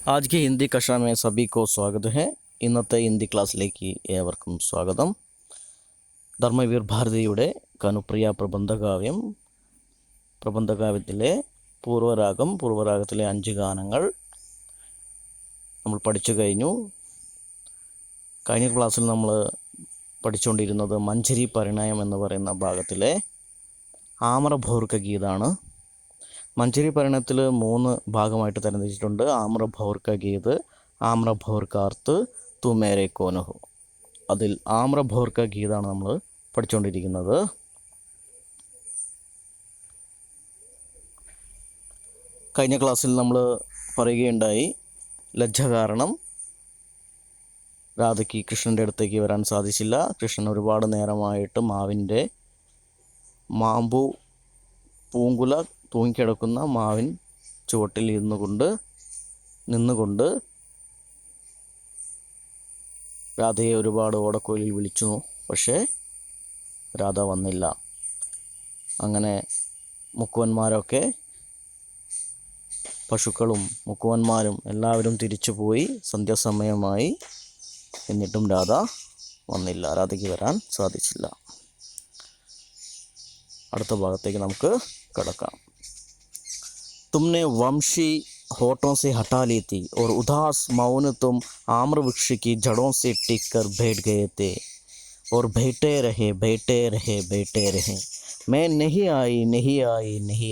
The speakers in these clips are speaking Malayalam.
आज की हिंदी कक्षा में सभी को स्वागत है. ഇന്നത്തെ ഹിന്ദി ക്ലാസ്സിലേക്ക് ഏവർക്കും സ്വാഗതം. ധർമ്മവീർ ഭാരതിയുടെ കനുപ്രിയ പ്രബന്ധകാവ്യത്തിലെ പൂർവ്വരാഗത്തിലെ 5 ഗാനങ്ങൾ നമ്മൾ പഠിച്ചു കഴിഞ്ഞു. കഴിഞ്ഞ ക്ലാസ്സിൽ നമ്മൾ പഠിച്ചുകൊണ്ടിരുന്നത് മഞ്ജരി പരിണയം എന്ന് പറയുന്ന ഭാഗത്തിലെ ആമ്രഭൗർക ഗീതാണ്. മഞ്ജരി പരിണയത്തിൽ 3 ഭാഗമായിട്ട് തരംതിരിച്ചിട്ടുണ്ട്. ആമ്രഭൗർക ഗീത്, ആമ്രഭൗർക അർത്ത്, തു മേരെ കോൻ ഹോ. അതിൽ ആമ്രഭൗർക ഗീതാണ് നമ്മൾ പഠിച്ചുകൊണ്ടിരിക്കുന്നത്. കഴിഞ്ഞ ക്ലാസ്സിൽ നമ്മൾ പറയുകയുണ്ടായി, ലജ്ജ കാരണം രാധയ്ക്ക് കൃഷ്ണൻ്റെ അടുത്തേക്ക് വരാൻ സാധിച്ചില്ല. കൃഷ്ണൻ ഒരുപാട് നേരമായിട്ട് മാവിൻ്റെ പൂങ്കുല തൂങ്ങിക്കിടക്കുന്ന മാവിൻ ചുവട്ടിൽ നിന്നുകൊണ്ട് രാധയെ ഒരുപാട് ഓടക്കുഴലിൽ വിളിച്ചു. പക്ഷേ രാധ വന്നില്ല. അങ്ങനെ മുക്കുവന്മാരൊക്കെ, പശുക്കളും മുക്കുവന്മാരും എല്ലാവരും തിരിച്ചു പോയി. സന്ധ്യാസമയമായി. എന്നിട്ടും രാധ വന്നില്ല. രാധയ്ക്ക് വരാൻ സാധിച്ചില്ല. അടുത്ത ഭാഗത്തേക്ക് നമുക്ക് കടക്കാം. तुमने वंशी होठों से हटा ली थी और उदास मौन तुम आम्रवृक्ष की जड़ों से टिक कर बैठ गए थे और बैठे रहे. मैं नहीं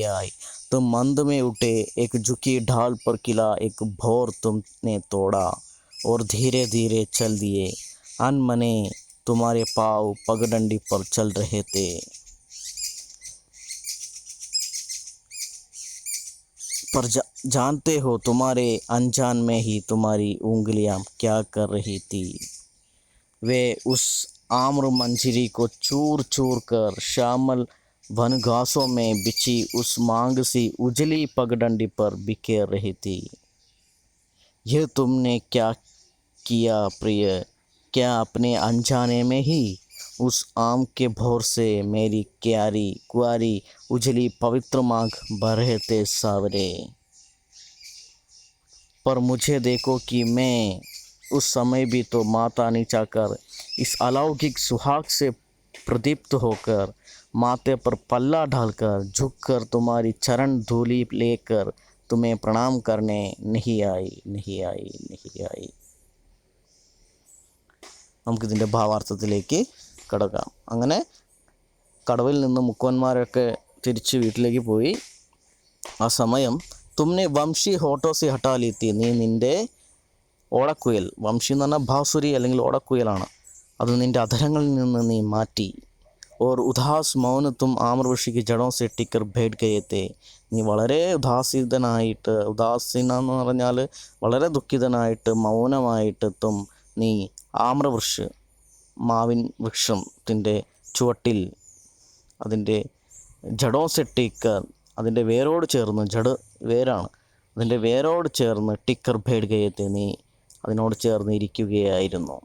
आई. तुम मंद में उठे, एक झुकी ढाल पर किला एक भौर तुमने तोड़ा और धीरे धीरे चल दिए. अनमने तुम्हारे पाँव पगडंडी पर चल रहे थे. पर जानते हो, तुम्हारे अनजान में ही तुम्हारी उंगलियां क्या कर रही थी. वे उस आम्र मंजरी को चूर कर श्यामल वन घासों में बिछी उस मांग सी उजली पगडंडी पर बिखेर रही थी. यह तुमने क्या किया प्रिय? क्या अपने अनजाने में ही उस आम के भौर से मेरी कुआरी उजली पवित्र मांग भर रहे थे सावरे. पर मुझे देखो कि मैं उस समय भी तो माथा नीचा कर, इस अलौकिक सुहाग से प्रदीप्त होकर, माथे पर पल्ला डालकर, झुककर तुम्हारी चरण धूलि लेकर तुम्हें प्रणाम करने नहीं आई. നമുക്കിതിൻ്റെ ഭാവാർത്ഥത്തിലേക്ക് കടക്കാം. അങ്ങനെ കടവിൽ നിന്ന് മുക്കുവന്മാരൊക്കെ തിരിച്ച് വീട്ടിലേക്ക് പോയി. ആ സമയം തുമ്നെ വംശി ഹോട്ടോസി ഹട്ടാലിത്തി, നീ നിൻ്റെ ഓടക്കുയൽ, വംശി എന്ന് പറഞ്ഞാൽ ബാസുരി അല്ലെങ്കിൽ ഓടക്കുയലാണ്, അത് നിൻ്റെ അധരങ്ങളിൽ നിന്ന് നീ മാറ്റി. ഓർ ഉദാസ് മൗന തും ആമ്രവൃഷിക്ക് ജഡോ സെ ടിക്കർ ഭേഡ് ഗയത്തെ, നീ വളരെ ഉദാസീന എന്ന് പറഞ്ഞാൽ വളരെ ദുഃഖിതനായിട്ട് മൗനമായിട്ട് നീ ആമ്രവൃക്ഷ്, മാവിൻ വൃക്ഷത്തിൻ്റെ ചുവട്ടിൽ അതിൻ്റെ ജഡോ സെ ടിക്കർ, അതിൻ്റെ വേരോട് ചേർന്ന്, വേരാണ്, അതിൻ്റെ വേരോട് ചേർന്ന് ടിക്കർ ഭേഡ് ഗയത്തെ, നീ അതിനോട് ചേർന്ന് ഇരിക്കുകയായിരുന്നു.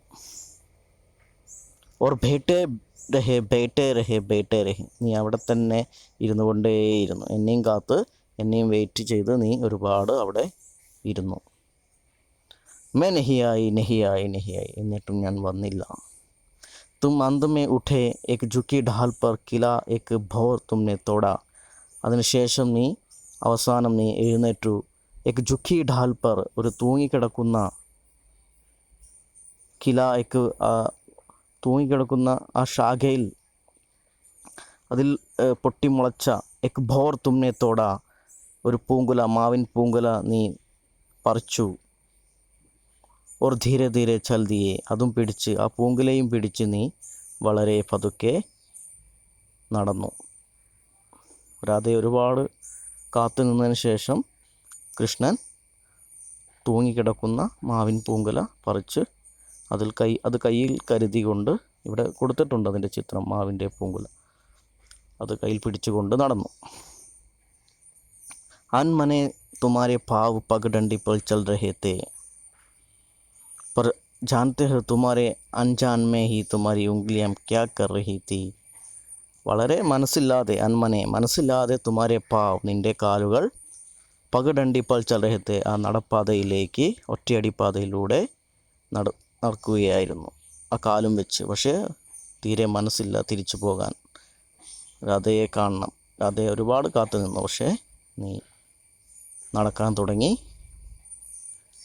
ഓർ ബേട്ടേ രഹേ, നീ അവിടെ തന്നെ ഇരുന്നു കൊണ്ടേയിരുന്നു. എന്നെയും വെയിറ്റ് ചെയ്ത് നീ ഒരുപാട് അവിടെ ഇരുന്നു. मैं नहीं आई. എന്നിട്ടും ഞാൻ വന്നില്ല. तुम अंत में उठे, एक झुकी ढाल पर किला एक भौर तुमने तोड़ा. അതിനുശേഷം അവസാനം നീ എഴുന്നേറ്റു. एक झुकी ढाल पर, ഒരു തൂങ്ങിക്കിടക്കുന്ന തൂങ്ങിക്കിടക്കുന്ന ആ ശാഖയിൽ, അതിൽ പൊട്ടിമുളച്ച एक भौर तुमने तोड़ा, ഒരു പൂങ്കുല, മാവിൻ പൂങ്കുല നീ പറിച്ചു. ഓർ ധീരെ ധീരെ ചൽ ദിയെ, അതും പിടിച്ച്, ആ പൂങ്കുലയും പിടിച്ച് നീ വളരെ പതുക്കെ നടന്നു. രാധയെ ഒരുപാട് കാത്തു നിന്നതിന് ശേഷം കൃഷ്ണൻ തൂങ്ങിക്കിടക്കുന്ന മാവിൻ പൂങ്കുല പറിച്ച് അത് കയ്യിൽ കരുതിക്കൊണ്ട്, ഇവിടെ കൊടുത്തിട്ടുണ്ട് അതിൻ്റെ ചിത്രം, മാവിൻ്റെ പൂങ്കുല അത് കയ്യിൽ പിടിച്ചുകൊണ്ട് നടന്നു. അൻമനെ തുമാരെ പാവ് പഗഡണ്ടി पर चल रहे थे, पर जानते हो तुम्हारे अनजान में ही तुम्हारी उंगलियां क्या कर रही थी. വളരെ മനസ്സില്ലാതെ തുമാരെ പാവ്, നിൻ്റെ കാലുകൾ പഗഡണ്ടി പൽ ചൽ രഹെ थे ആ നടപ്പാതയിലേക്ക് ഒറ്റയടിപ്പാതയിലൂടെ നടക്കുകയായിരുന്നു ആ കാലും വെച്ച്. പക്ഷേ തീരെ മനസ്സില്ല തിരിച്ചു പോകാൻ. രാധയെ കാണണം. രാധയെ ഒരുപാട് കാത്തു നിന്നു. പക്ഷേ നീ നടക്കാൻ തുടങ്ങി.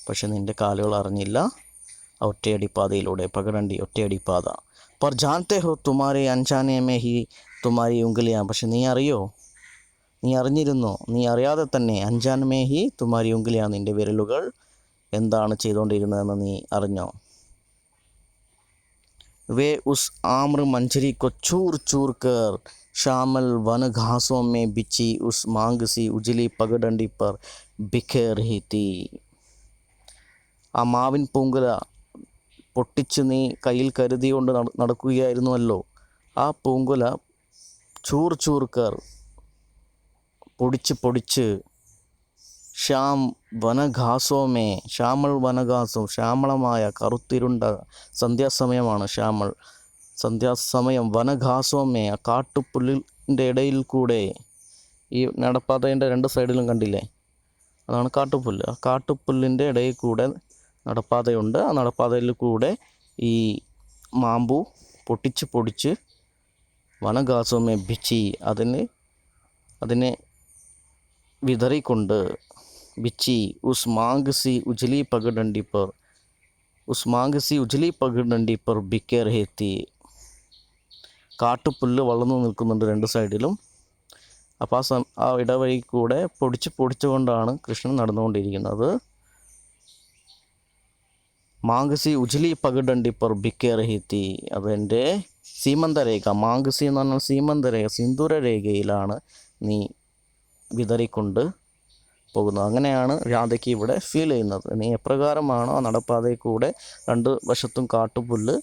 പക്ഷെ നിൻ്റെ കാലുകൾ അറിഞ്ഞില്ല ആ ഒറ്റയടിപ്പാതയിലൂടെ. പഗഡണ്ടി ഒറ്റയടിപ്പാത. पर जानते हो तुम्हारे अनजाने में ही तुम्हारी उंगलियां. പക്ഷെ നീ അറിയോ, നീ അറിഞ്ഞിരുന്നോ, നീ അറിയാതെ തന്നെ അഞ്ചാൻ മേ ഹി തുമാരി ഉംഗലിയാ നിൻ്റെ വിരലുകൾ എന്താണ് ചെയ്തുകൊണ്ടിരുന്നതെന്ന് നീ അറിഞ്ഞോ. വേ ഉസ് ആമ്ര മഞ്ചരി കൊ ചൂർ ചൂർ കർ ഷാമൽ വന ഘാസോं में बिछी उस मांग सी उजली पगडंडी पर बिखेर रही थी. ആ മാവിൻ പൂങ്കുല പൊട്ടിച്ച് നീ കയ്യിൽ കരുതികൊണ്ട് നടക്കുകയായിരുന്നുവല്ലോ. ആ പൂങ്കുല ചൂർ ചൂർ കർ പൊടിച്ച് പൊടിച്ച് ശ്യാം വനഘാസോമേ ശ്യാമൾ വനഘാസം ശ്യാമളമായ കറുത്തിരുണ്ട സന്ധ്യാസമയമാണ്. സന്ധ്യാസമയം വനഘാസോമേ ആ കാട്ടുപുല്ലിൻ്റെ ഇടയിൽ കൂടെ. ഈ നടപ്പാതയുടെ രണ്ട് സൈഡിലും കണ്ടില്ലേ, അതാണ് കാട്ടുപുല്ല്. ആ കാട്ടുപുല്ലിൻ്റെ ഇടയിൽ കൂടെ നടപ്പാതയുണ്ട്. ആ നടപ്പാതയിൽ കൂടെ ഈ മാമ്പു പൊട്ടിച്ച് പൊടിച്ച് വനഘാസോമേ ബിച്ചി അതിനെ വിതറിക്കൊണ്ട് ബിച്ചി ഉസ് മാങ് സി ഉജ്ലി പഗഡണ്ടി പർ ബിക്കെ രഹി തി. കാട്ടുപുല്ല് വളർന്നു നിൽക്കുന്നുണ്ട് രണ്ട് സൈഡിലും. അപ്പോൾ ആ ഇടവഴി കൂടെ പൊടിച്ചുകൊണ്ടാണ് കൃഷ്ണൻ നടന്നുകൊണ്ടിരിക്കുന്നത്. മാങ്സി ഉജ്ലി പഗഡണ്ടി പർ ബിക്കെ രഹി തി. അതെൻ്റെ സീമന്തരേഖ. മാങ്സി എന്ന് പറഞ്ഞാൽ സീമന്തരേഖ, സിന്ദൂരരേഖയിലാണ് നീ വിതറിക്കൊണ്ട് പോകുന്നത്. അങ്ങനെയാണ് രാധയ്ക്ക് ഇവിടെ ഫീൽ ചെയ്യുന്നത്. നീ എപ്രകാരമാണോ ആ നടപ്പാതയിൽ കൂടെ രണ്ട് വശത്തും കാട്ടുപുല്ല്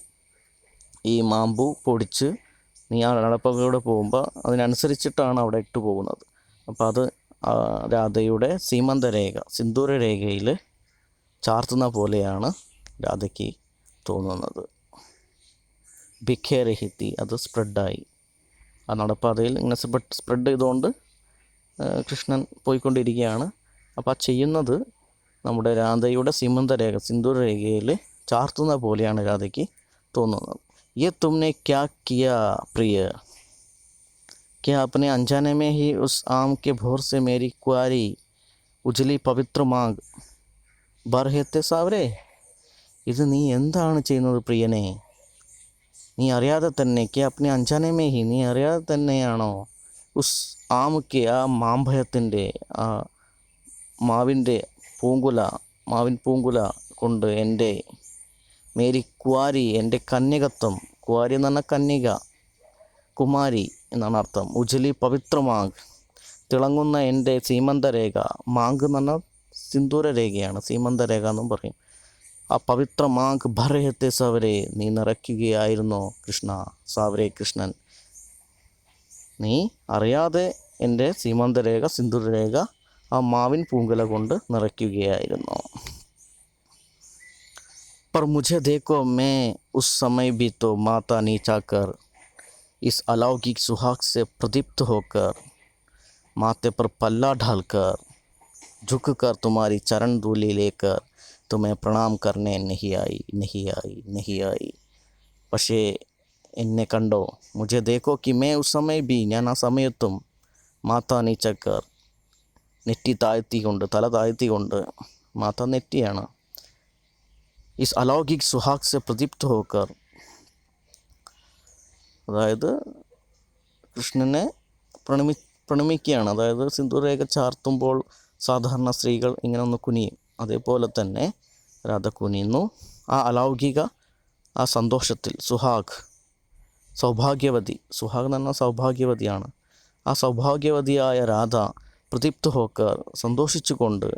ഈ മാമ്പു പൊടിച്ച് നീ ആ നടപ്പാതയിലൂടെ പോകുമ്പോൾ അതിനനുസരിച്ചിട്ടാണ് അവിടെ ഇട്ട് പോകുന്നത്. അപ്പോൾ അത് രാധയുടെ സീമന്തരേഖ, സിന്ദൂരരേഖയിൽ ചാർത്തുന്ന പോലെയാണ് രാധയ്ക്ക് തോന്നുന്നത്. ബിഖേ രഹിത്തി, അത് സ്പ്രെഡായി. ആ നടപ്പാതയിൽ ഇങ്ങനെ സ്പ്രെഡ് ചെയ്തുകൊണ്ട് കൃഷ്ണൻ പോയിക്കൊണ്ടിരിക്കുകയാണ്. അപ്പോൾ ആ ചെയ്യുന്നത് നമ്മുടെ രാധയുടെ സീമന്തരേഖ, സിന്ദൂരരേഖയിൽ ചാർത്തുന്ന പോലെയാണ് രാധയ്ക്ക് തോന്നുന്നത്. യെ തുമ്നെ ക്യാ കിയാ പ്രിയ, ക്യാ അപ്നെ അഞ്ചാനെ may he uz am K Bhor സെ മേരി ക്വാരി ഉജ്ലി പവിത്ര മാങ് ഭർ ഹേത്തെ സാവരെ. ഇത് നീ എന്താണ് ചെയ്യുന്നത് പ്രിയനെ? നീ അറിയാതെ തന്നെ, ക്യാ അപ്നെ അഞ്ചാനെ മേ ഹി, നീ അറിയാതെ തന്നെയാണോ ഉസ് ആമുക്ക് ആ മാമ്പഴത്തിൻ്റെ ആ മാവിൻ പൂങ്കുല കൊണ്ട് എൻ്റെ മേരി കുവാരി എൻ്റെ കന്യകത്വം, കുവാരി എന്ന് പറഞ്ഞാൽ കന്യക, കുമാരി എന്നാണ് അർത്ഥം. ഉജ്ലി പവിത്രമാങ് തിളങ്ങുന്ന എൻ്റെ സീമന്തരേഖ, മാങ്ക് എന്ന് പറഞ്ഞാൽ സിന്ദൂരരേഖയാണ്, സീമന്തരേഖ എന്നും പറയും. ആ പവിത്ര മാങ്ക് ഭരഹത്തെ സവരെ, നീ നിറയ്ക്കുകയായിരുന്നോ കൃഷ്ണ. സാവരെ കൃഷ്ണൻ, നീ അറിയാതെ എൻ്റെ സീമന്തരേഖ, സിന്ദൂരരേഖ ആ മാവിൻ പൂങ്കുല കൊണ്ട് നിറയ്ക്കുകയായിരുന്നു. पर मुझे देखो मैं उस समय भी तो माता नीचा कर इस अलौकिक सुहाग से प्रदीप्त होकर माथे पर पल्ला ढालकर झुक कर तुम्हारी चरण धूलि लेकर तुम्हें प्रणाम करने नहीं आई. പക്ഷേ എന്നെ കണ്ടോ, മുझे देखो कि मैं उस समय भी, ഞാൻ ആ സമയത്തും മാതാ നീച്ചക്കർ നെറ്റി താഴ്ത്തിക്കൊണ്ട്, തല താഴ്ത്തിക്കൊണ്ട്, മാതാ നെറ്റിയാണ്. ഇസ് അലൗകിക് സുഹാഗ് സെ പ്രദീപ്ത് ഹോക്കർ, അതായത് കൃഷ്ണനെ പ്രണമിക്കുകയാണ്. അതായത് സിന്ദൂരരേഖ ചാർത്തുമ്പോൾ സാധാരണ സ്ത്രീകൾ ഇങ്ങനെ ഒന്ന് കുനിയും, അതേപോലെ തന്നെ രാധ കുനിയുന്നു. ആ അലൗകിക ആ സന്തോഷത്തിൽ, സൗഭാഗ്യവതി, സുഹാഗ് എന്ന് പറഞ്ഞാൽ സൗഭാഗ്യവതിയാണ്. ആ സൗഭാഗ്യവതിയായ രാധ പ്രദീപ്ത് ഹോക്കർ സന്തോഷിച്ചുകൊണ്ട്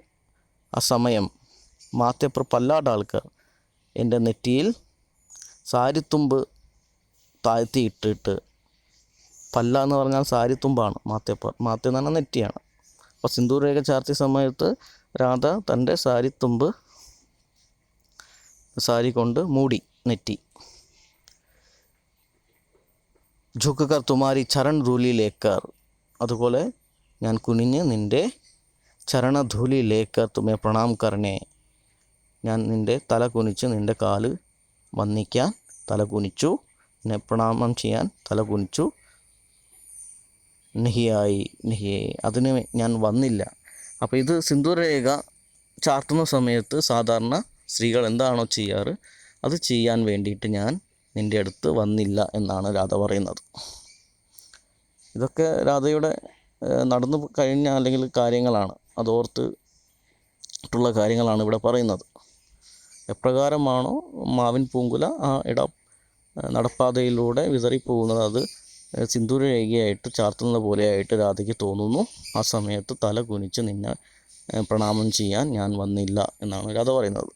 ആ സമയം മാത്തെ पर പല്ലാ ഡാൽക്കർ എൻ്റെ നെറ്റിയിൽ സാരിത്തുമ്പ് താഴ്ത്തിയിട്ടിട്ട്, പല്ല എന്ന് പറഞ്ഞാൽ സാരിത്തുമ്പാണ്, മാത്തെ എന്ന് പറഞ്ഞാൽ നെറ്റിയാണ്. അപ്പോൾ സിന്ദൂരരേഖ ചാർത്തിയ സമയത്ത് രാധ തൻ്റെ സാരി കൊണ്ട് മൂടി നെറ്റി. ഝുക്കർ തുമാരി ചരൺ ധൂലി ലേക്കർ, അതുപോലെ ഞാൻ കുനിഞ്ഞ് നിൻ്റെ ചരണധൂലി ലേക്കർ തുമേ പ്രണാം കർണേ, ഞാൻ നിൻ്റെ തല കുനിച്ച് നിൻ്റെ കാല് വന്ദിക്കാൻ തല കുനിച്ചു, എന്നെ പ്രണാമം ചെയ്യാൻ തല കുനിച്ചു. നഹിയായി നഹിയേ, അതിന് ഞാൻ വന്നില്ല. അപ്പോൾ ഇത് സിന്ദൂരരേഖ ചാർത്തുന്ന സമയത്ത് സാധാരണ സ്ത്രീകൾ എന്താണോ ചെയ്യാറ് അത് ചെയ്യാൻ വേണ്ടിയിട്ട് ഞാൻ നിൻ്റെ അടുത്ത് വന്നില്ല എന്നാണ് രാധ പറയുന്നത്. ഇതൊക്കെ രാധയുടെ നടന്നു കഴിഞ്ഞ അല്ലെങ്കിൽ കാര്യങ്ങളാണ്, അതോർത്തിട്ടുള്ള കാര്യങ്ങളാണ് ഇവിടെ പറയുന്നത്. എപ്രകാരമാണോ മാവിൻ പൂങ്കുല ആ നടപ്പാതയിലൂടെ വിതറിപ്പോകുന്നത്, അത് സിന്ദൂരരേഖയായിട്ട് ചാർത്തുന്നത് പോലെയായിട്ട് രാധയ്ക്ക് തോന്നുന്നു. ആ സമയത്ത് തല കുനിച്ച് നിന്നെ പ്രണാമം ചെയ്യാൻ ഞാൻ വന്നില്ല എന്നാണ് രാധ പറയുന്നത്.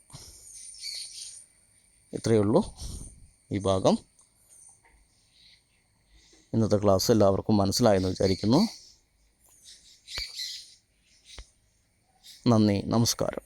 ഇത്രയേ ഉള്ളൂ ഈ ഭാഗം. ഇന്നത്തെ ക്ലാസ് എല്ലാവർക്കും മനസ്സിലായെന്ന് വിചാരിക്കുന്നു. നന്ദി, നമസ്കാരം.